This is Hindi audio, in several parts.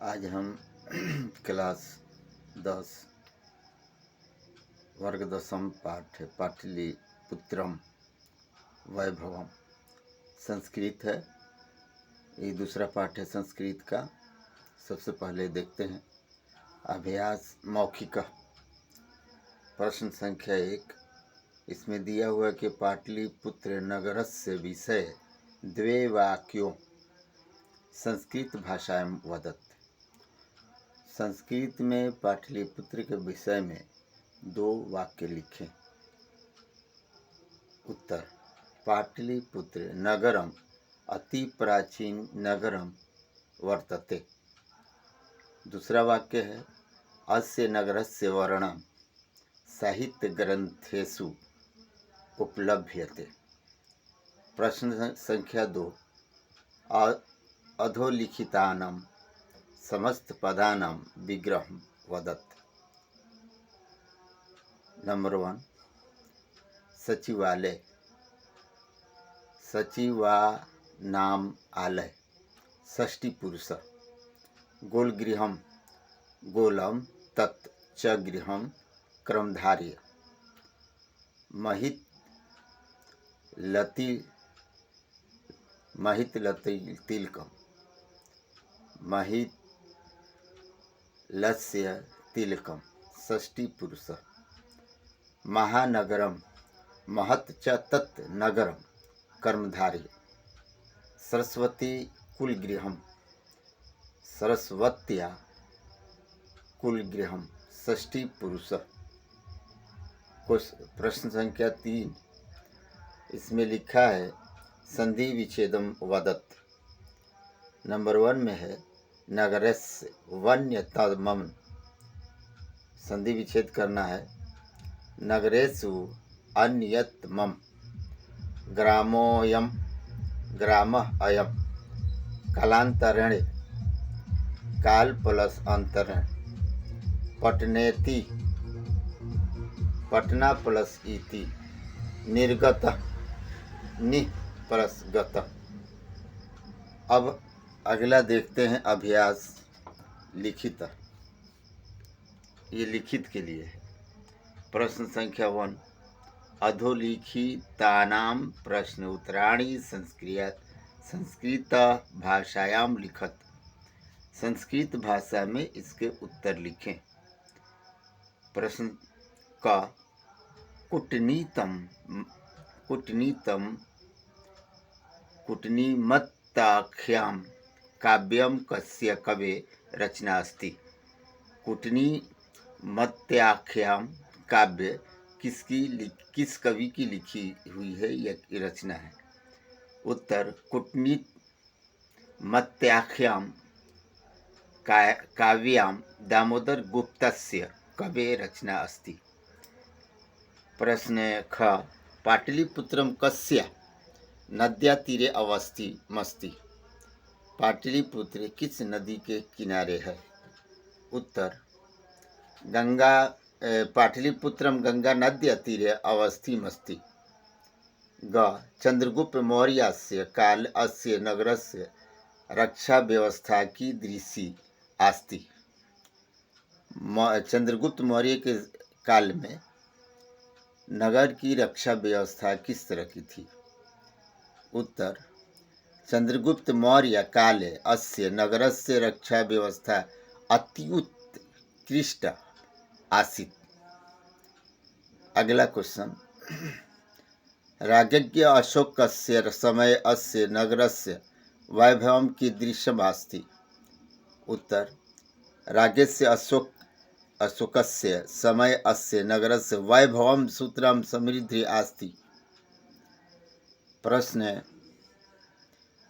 आज हम क्लास 10 वर्ग दशम पाठ पाटलिपुत्रम वैभवम संस्कृत है। ये दूसरा पाठ है संस्कृत का। सबसे पहले देखते हैं अभ्यास मौखिक प्रश्न संख्या 1। इसमें दिया हुआ है कि पाटलिपुत्र नगरस्य विषय द्वे वाक्यों संस्कृत भाषायां वदत्। संस्कृत में पाटलिपुत्र के विषय में 2 वाक्य लिखें। उत्तर: पाटलिपुत्र नगरम अति प्राचीन नगरम वर्तते। दूसरा वाक्य है अस्य नगरस्य वर्णन साहित्य ग्रंथेषु उपलभ्यते। प्रश्न संख्या 2। अधोलिखितानां समस्त पदानां विग्रहं वदत्। नंबर 1 सचिवालय। सचिवानाम आलय षष्ठी पुरुष। गोलगृहम गोलम तत् च गृहम क्रमधार्य। महितलतिलकम महितलस्य तिलकम षष्ठी पुरुष। महानगरम महत् च तत् नगरम कर्मधार्य। सरस्वती कुलगृहम सरस्वत्या कुलगृहम षष्ठी पुरुष। प्रश्न संख्या 3। इसमें लिखा है संधि विच्छेदम वदत्। नंबर 1 में है नगरस्य वन्यतमम। संधि विच्छेद करना है। नगरेषु अन्यतमम ग्रामोऽयं ग्रामः अयं कालांतरेण काल प्लस अंतरेण पटनेति पटना प्लस इति निर्गतः नि प्लस गतः। अब अगला देखते हैं अभ्यास लिखित। ये लिखित के लिए है। प्रश्न संख्या 1। अधोलिखितानां प्रश्न उत्तराणि संस्कृत भाषायां लिखत। संस्कृत भाषा में इसके उत्तर लिखें। प्रश्न का कूटनीमत्ताख्यां काव्यं कस्य कवे रचना अस्ति। कूटनीमत्ताख्यां काव्य किस कवि की लिखी हुई है, यह रचना है। उत्तर: कूटनीमत्ताख्यां काव्यां दामोदर गुप्तस्य कवे रचना अस्ति। प्रश्न ख पाटलिपुत्रम कस्य नद्या तीरे अवस्थितमस्ति। पाटलिपुत्र किस नदी के किनारे है। उत्तर: पाटलिपुत्रम गंगा नद्या तीरे अवस्थितमस्ति। ग चंद्रगुप्त मौर्यस्य काल अस्य नगरस्य रक्षा व्यवस्था कीदृशी आस्ति। चंद्रगुप्त मौर्य के काल में नगर की रक्षा व्यवस्था किस तरह की थी। उत्तर: चंद्रगुप्त मौर्य काले अस्य नगरस्य रक्षा व्यवस्था अत्युत्कृष्ट आसीत्। अगला क्वेश्चन। राज्ञ अशोकस्य समय अस्य नगरस्य वैभवं कीदृशम् अस्ति। उत्तर: राज्ञस्य अशोकस्य समय अस्य नगरस्य वैभवं सूत्रं समृद्धि अस्ति। प्रश्न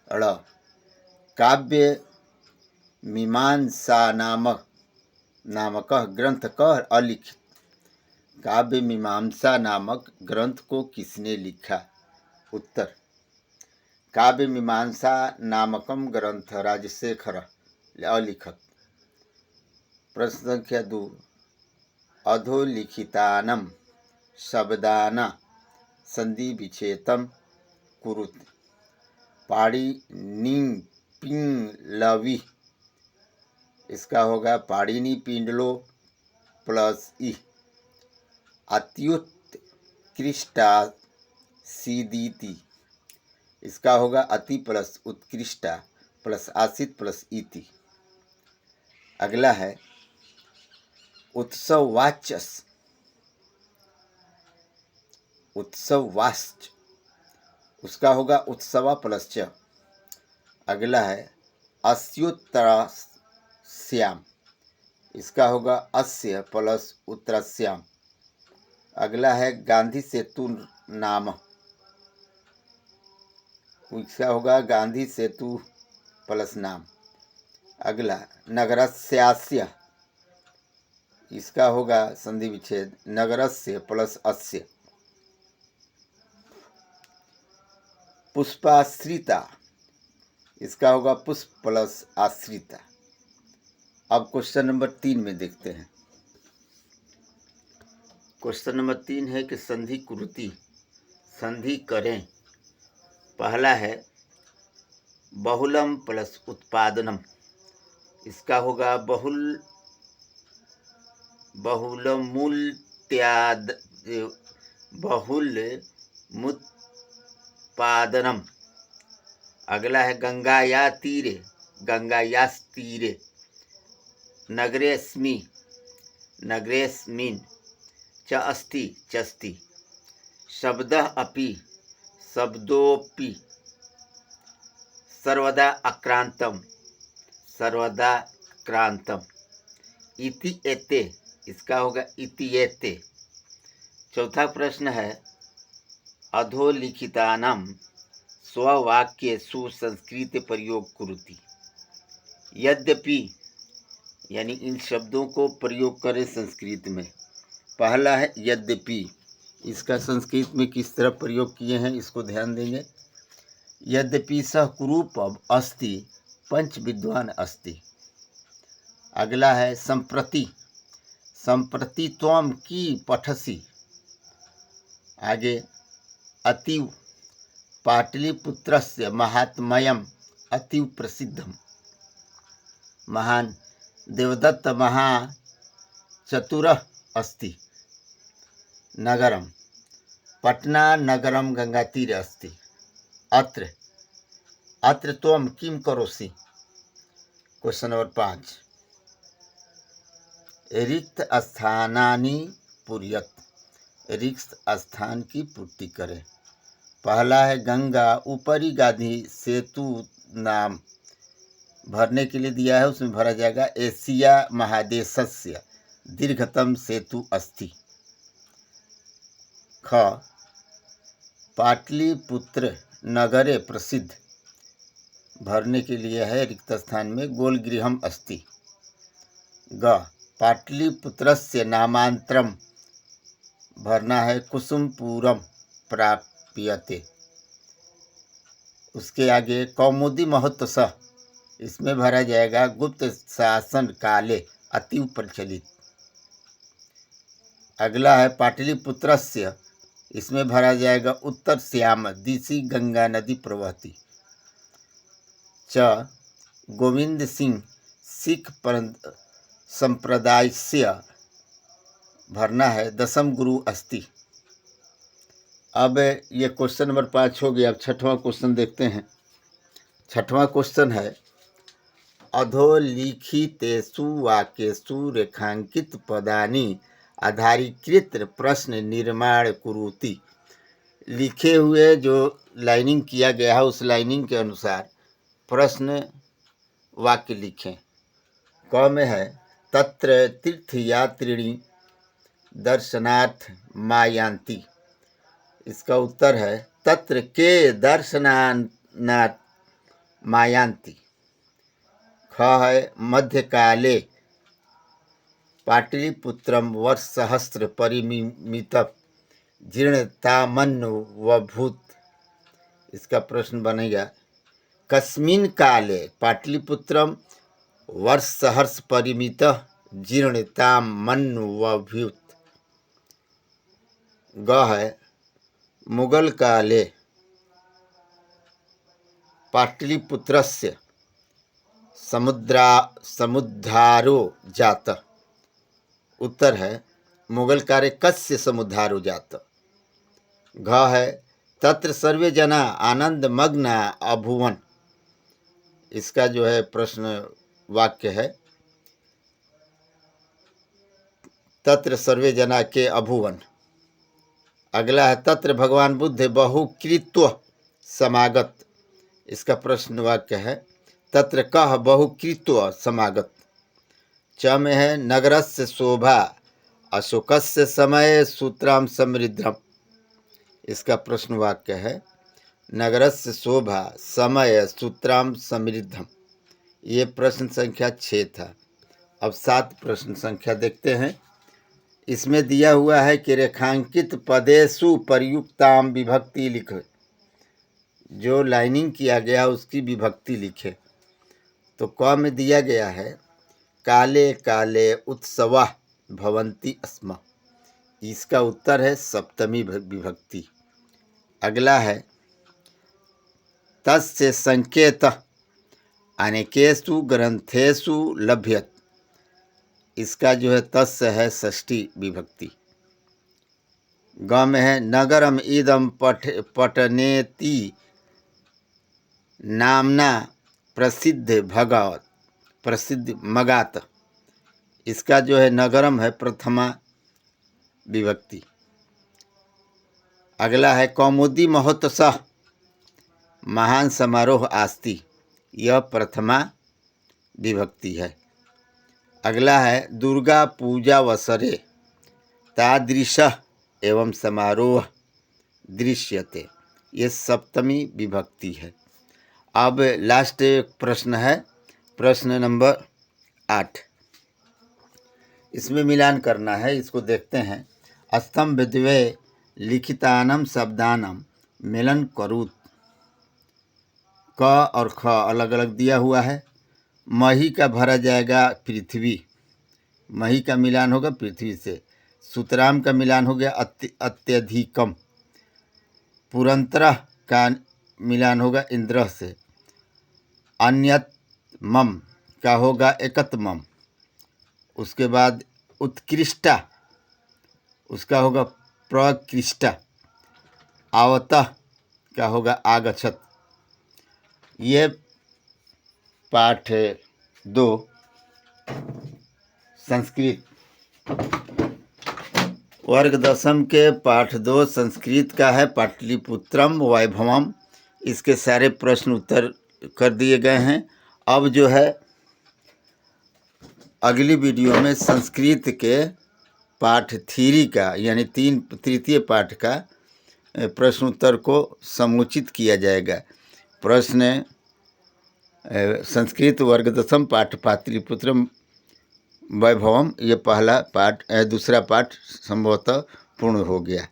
ण काव्य मीमांसा नामक ग्रंथ कः अलिखित। काव्य मीमांसा नामक ग्रंथ को किसने लिखा। उत्तर: काव्य मीमांसा नामकम ग्रंथ राजशेखर अलिखत। प्रश्न संख्या 2। अधोलिखितानां शब्दानां संधि विच्छेदं कुरुत। पाणिनिपिङ्गलवि इसका होगा पाणिनि पिंडलो प्लस ई। अत्युत्कृष्टा सीदीति, इसका होगा अति प्लस उत्कृष्टा प्लस आसित प्लस इति। अगला है उत्सववाच्यस, उत्सववाच्य, उसका होगा उत्सव प्लस च। अगला है अस्युत्तरस्याम, इसका होगा अस्य प्लस उत्तरस्याम। अगला है गांधी सेतु नाम, इसका होगा गांधी सेतु प्लस नाम। अगला नगरस्यास्य, इसका होगा संधि विच्छेद नगरस्य प्लस अस्य। पुष्पाश्रिता, इसका होगा पुष्प प्लस आश्रिता। अब क्वेश्चन नंबर 3 में देखते हैं। क्वेश्चन नंबर 3 है कि संधि कुरुति, संधि करें। पहला है बहुलम प्लस उत्पादनम, इसका होगा बहुलमुत्पादनम। अगला है गंगाया तीरे, गंगायास तीरे। नगरेस्मि, नगरेस्मिन्। च अस्ति, चस्ति। शब्दः अपि, शब्दोऽपि। सर्वदा अक्रांतम, सर्वदा क्रांतम। इति एते, इसका होगा इति एते। चौथा प्रश्न है अधोलिखितानां स्ववाक्येषु संस्कृत प्रयोग कुरुति। यद्यपि, यानी इन शब्दों को प्रयोग करें संस्कृत में। पहला है यद्यपि, इसका संस्कृत में किस तरह प्रयोग किए हैं इसको ध्यान देंगे। यद्यपि सह कुरूपम अस्ति पंच विद्वान अस्ति। अगला है संप्रति, संप्रति त्वम की पठसी। आगे अतीव, पाटलिपुत्रस्य महात्म्यम अतीव प्रसिद्धम। महान देवदत्त महाचतुरः अस्ति। नगरम, पटना नगरम गंगातीरे अस्ति। अत्र, अत्र त्वं किं करोसि। क्वेश्चन नंबर 5, रिक्त स्थानानि पूरयत, रिक्त स्थान की पूर्ति करें। पहला है गंगा ऊपरी गांधी सेतु नाम, भरने के लिए दिया है, उसमें भरा जाएगा एशिया महादेशस्य दीर्घतम सेतु अस्ति। ख पाटलिपुत्र नगरे प्रसिद्ध, भरने के लिए है रिक्त स्थान में गोलगृहम अस्ति। ग पाटलिपुत्रस्य नामांतरम, भरना है कुसुमपुरम प्राप्यते। उसके आगे कौमुदी महोत्सव, इसमें भरा जाएगा गुप्त शासन काले अतीव प्रचलित। अगला है पाटलिपुत्रस्य, इसमें भरा जाएगा उत्तर श्याम दिशि गंगा नदी प्रवहती। च गोविंद सिंह सिख संप्रदायस्य, भरना है दशम गुरु अस्ति। अब ये क्वेश्चन नंबर 5 हो गया। अब छठवां क्वेश्चन देखते हैं। छठवां क्वेश्चन है अधोलिखितेषु वाक्येषु रेखांकित पदानि आधारीकृत प्रश्न निर्माण कुरुति। लिखे हुए जो लाइनिंग किया गया है उस लाइनिंग के अनुसार प्रश्न वाक्य लिखें। क में है तत्र तीर्थयात्रिणी दर्शनार्थ मायान्ति, इसका उत्तर है तत्र के दर्शनार्थ मायान्ति। ख है मध्यकाले पाटलिपुत्रम वर्षसहस्र परिमितः जीर्णतामन्वभूत, इसका प्रश्न बनेगा कस्मिन् काले पाटलिपुत्रम वर्षसहस्र परिमितः जीर्णतामन्वभूत। ग है मुगल काले पाटलिपुत्रस्य समुद्धारो जात। उत्तर है मुगल कार्य कस्य समुद्धारो जात। घ है तत्र सर्वे जना आनंद मग्न अभुवन। इसका जो है प्रश्न वाक्य है तत्र सर्वे जना के अभुवन। अगला है तत्र भगवान बुद्ध बहुकृत्व समागत। इसका प्रश्न वाक्य है तत्र कह बहुकृत्व समागत। च में है नगरस्य शोभा अशोकस्य समय सूत्राम समृद्धम। इसका प्रश्न वाक्य है नगरस्य शोभा समय सूत्राम समृद्धम। ये प्रश्न संख्या 6 था। अब 7 प्रश्न संख्या देखते हैं। इसमें दिया हुआ है कि रेखांकित पदेषु प्रयुक्ताम विभक्ति लिखे। जो लाइनिंग किया गया उसकी विभक्ति लिखे। तो क में दिया गया है काले काले उत्सवः भवन्ति स्म। इसका उत्तर है सप्तमी विभक्ति। अगला है तस्य संकेतः अनेकेषु ग्रंथेषु लभ्यत। इसका जो है तस्य है षष्ठी विभक्ति। ग में है नगरम इदम पठनेति नामना प्रसिद्ध भगवत प्रसिद्ध मगात। इसका जो है नगरम है प्रथमा विभक्ति। अगला है कौमुदी महोत्सव महान समारोह आस्ति। यह प्रथमा विभक्ति है। अगला है दुर्गा पूजा वसरे तादृश एवं समारोह दृश्यते। ये सप्तमी विभक्ति है। अब लास्ट प्रश्न है प्रश्न नंबर 8। इसमें मिलान करना है। इसको देखते हैं। स्तंभ द्वे लिखितानम शब्दानम मिलन करूत। क और ख अलग अलग दिया हुआ है। मही का भरा जाएगा पृथ्वी। मही का मिलान होगा पृथ्वी से। सुतराम का मिलान हो गया अत्यधिकम। पुरंतरः का मिलान होगा इंद्र से। अन्यतमम का होगा एकतमम। उसके बाद उत्कृष्टा उसका होगा प्रकृष्टा। आवतः का होगा आगच्छत। ये पाठ 2 संस्कृत वर्ग 10 के पाठ 2 संस्कृत का है। पाटलिपुत्रम वैभवम। इसके सारे प्रश्न उत्तर कर दिए गए हैं। अब जो है अगली वीडियो में संस्कृत के पाठ 3 का यानी तृतीय पाठ का प्रश्न उत्तर को समुचित किया जाएगा। प्रश्न संस्कृत वर्ग 10 पाठ पाटलिपुत्रम वैभवम। ये पहला पाठ दूसरा पाठ संभवतः पूर्ण हो गया।